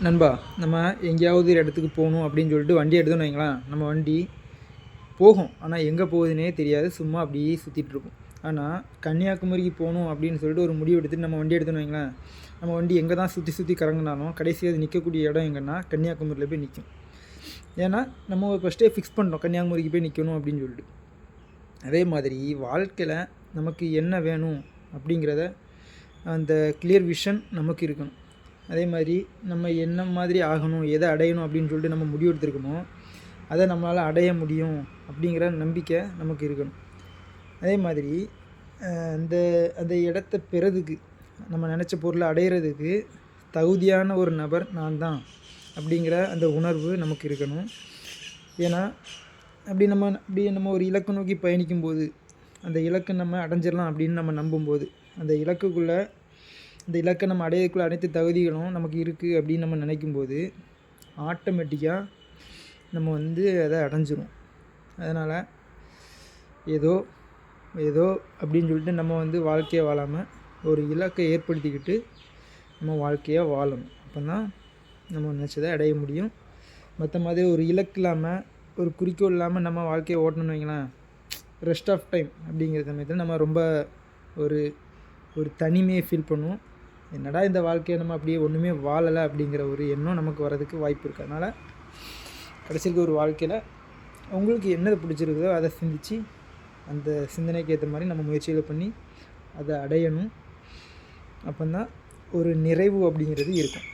நண்பா, நம்ம எங்கேயாவது ஒரு இடத்துக்கு போகணும் அப்படின்னு சொல்லிட்டு வண்டி எடுத்தோன்னு வைங்களேன், நம்ம வண்டி போகும். ஆனால் எங்கே போகுதுன்னே தெரியாது. சும்மா அப்படியே சுற்றிட்டுருக்கும். ஆனால் கன்னியாகுமரிக்கு போகணும் அப்படின்னு சொல்லிட்டு ஒரு முடிவு எடுத்துகிட்டு நம்ம வண்டி எடுத்தோன்னு வைங்களேன், நம்ம வண்டி எங்கே தான் சுற்றி சுற்றி கறங்கினாலும் கடைசியாக அது நிற்கக்கூடிய இடம் எங்கன்னா கன்னியாகுமரியில் போய் நிற்கும். ஏன்னா நம்ம ஃபஸ்ட்டே ஃபிக்ஸ் பண்ணிட்டோம் கன்னியாகுமரிக்கு போய் நிற்கணும் அப்படின்னு சொல்லிட்டு. அதே மாதிரி வாழ்க்கையில் நமக்கு என்ன வேணும் அப்படிங்கிறத அந்த கிளியர் விஷன் நமக்கு இருக்கணும். அதே மாதிரி நம்ம என்ன மாதிரி ஆகணும், எதை அடையணும் அப்படின்னு சொல்லிட்டு நம்ம முடிவு எடுத்துருக்கணும். அதை நம்மளால் அடைய முடியும் அப்படிங்கிற நம்பிக்கை நமக்கு இருக்கணும். அதே மாதிரி அந்த அந்த இடத்த பெறதுக்கு நம்ம நினச்ச பொருளை அடையிறதுக்கு தகுதியான ஒரு நபர் நான் தான் அப்படிங்கிற அந்த உணர்வு நமக்கு இருக்கணும். ஏன்னா அப்படி நம்ம ஒரு இலக்கை நோக்கி பயணிக்கும்போது அந்த இலக்கை நம்ம அடைஞ்சிடலாம் அப்படின்னு நம்ம நம்பும்போது, அந்த இலக்குக்குள்ளே இந்த இலக்கை நம்ம அடையக்குள்ள அனைத்து தகுதிகளும் நமக்கு இருக்குது அப்படின்னு நம்ம நினைக்கும்போது ஆட்டோமேட்டிக்காக நம்ம அதை அடைஞ்சிரும். அதனால் ஏதோ ஏதோ அப்படின்னு சொல்லிட்டு நம்ம வாழ்க்கையை வாழாமல் ஒரு இலக்கை ஏற்படுத்திக்கிட்டு நம்ம வாழ்க்கையை வாழணும். அப்போ தான் நம்ம நினச்சதை அடைய முடியும். மற்ற மாதிரி ஒரு இலக்கு இல்லாமல் ஒரு குறிக்கோள் இல்லாமல் நம்ம வாழ்க்கையை ஓட்டணும்னு வைங்களேன், ரெஸ்ட் ஆஃப் டைம் அப்படிங்கிற சமயத்தில் நம்ம ரொம்ப ஒரு ஒரு தனிமையை ஃபீல் பண்ணுவோம். என்னடா இந்த வாழ்க்கையை நம்ம அப்படியே ஒன்றுமே வாழலை அப்படிங்கிற ஒரு எண்ணம் நமக்கு வரதுக்கு வாய்ப்பு இருக்குது. அதனால் கடைசிக்கு ஒரு வாழ்க்கையில் உங்களுக்கு என்னது பிடிச்சிருக்குதோ அதை சிந்தித்து அந்த சிந்தனைக்கு ஏற்ற மாதிரி நம்ம முயற்சிகளை பண்ணி அதை அடையணும். அப்போ தான் ஒரு நிறைவு அப்படிங்கிறது இருக்கும்.